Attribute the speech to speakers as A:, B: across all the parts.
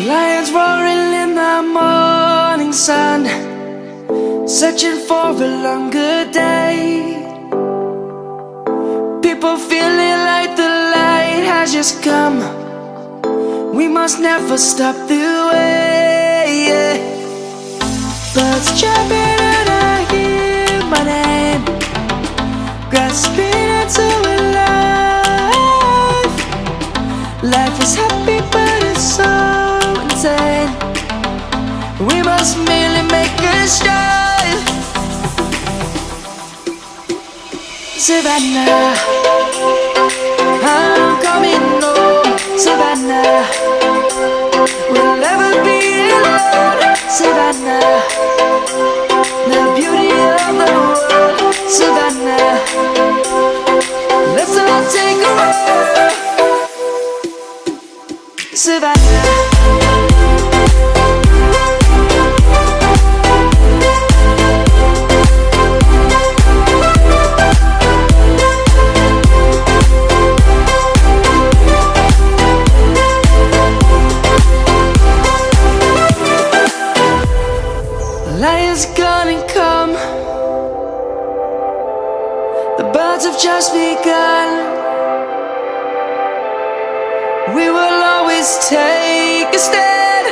A: Lions roaring in the morning sun, searching for a longer day. People feeling like the light has just come. We must never stop the way. Birds chirping and I hear my name, grasping into a life. Life is happy but it's so insane. We must merely make a strive. Savannah, I'm coming home. Savannah, we'll never be alone. Savannah, the beauty of the world. Savannah, let's all take a walk. Savannah. Lion's gonna come. The birds have just begun. We will always take a stand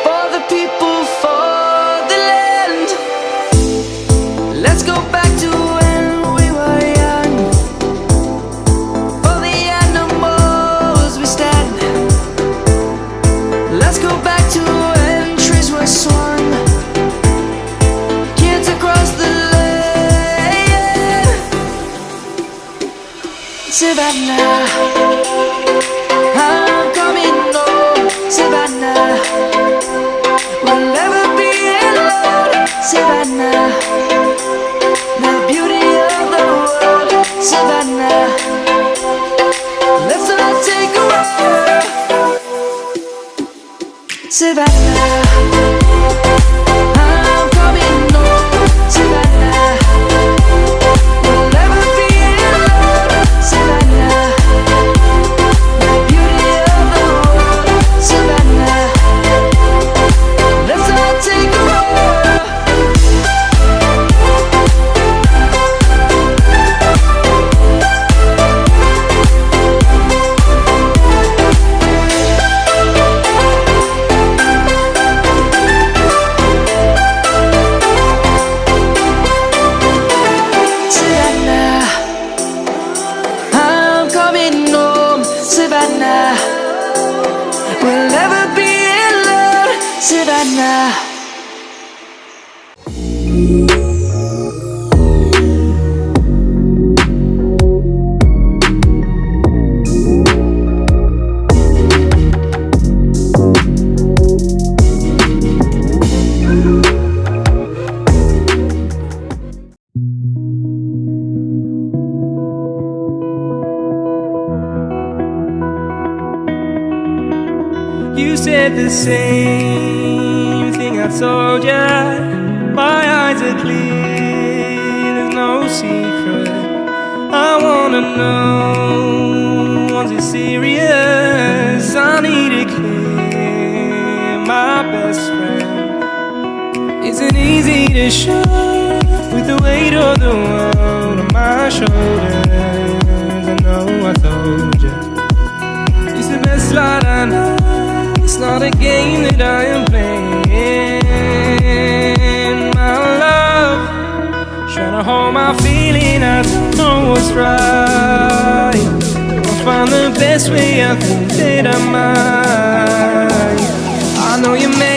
A: for the people, for the land. Let's go back to when we were young. For the animals we stand. Let's go back to when trees were swung. Kids across the land. Savannah, I'm coming home. Savannah, we'll never be alone. Savannah, the beauty of the world. Savannah, let's all take a walk. Savannah, I'm coming home. Savannah, we'll never be alone. Savannah, the beauty of the world. Savannah, let's all take a walk. Savannah, I'm coming home. Savannah, we'll never be alone. Savannah.
B: You said the same thing I told ya. My eyes are clear, there's no secret. I wanna know, was it serious? I need it clear, my best friend. Isn't easy to show with the weight of the world on my shoulders. I know I told ya, it's the best light I know. It's not a game that I am playing. My love, trying to hold my feeling, I don't know what's right. I'll find the best way, I think that I might. I know you may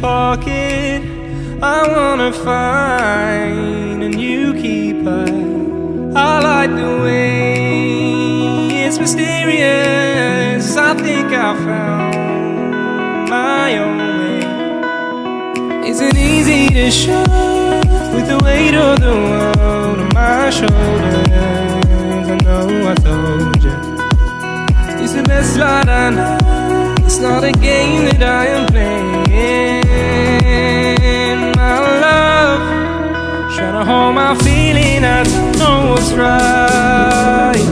B: pocket. I wanna find a new keeper. I like the way it's mysterious. I think I found my own way. Isn't easy to show with the weight of the world on my shoulders. I know I told you it's the best light I know. It's not a game that I am playing. My love, trying to hold my feeling. I don't know what's right.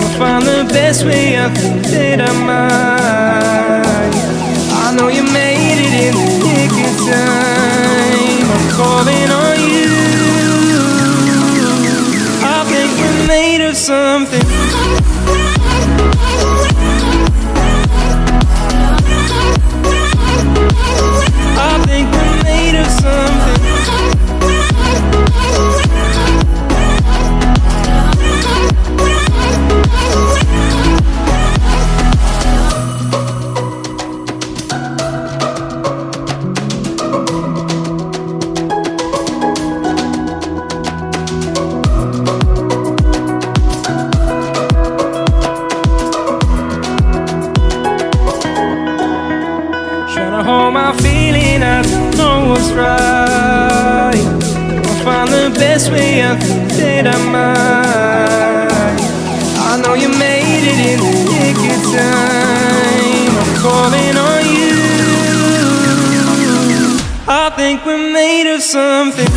B: I'll find the best way. I think that I might. I know you made it in the nick of time. I'm calling on you. I think we're made of something. I think we're made of something. Hold my feeling, I don't know what's right. I'll find the best way, I think that I might. I know you made it in the nick of time. I'm calling on you. I think we're made of something.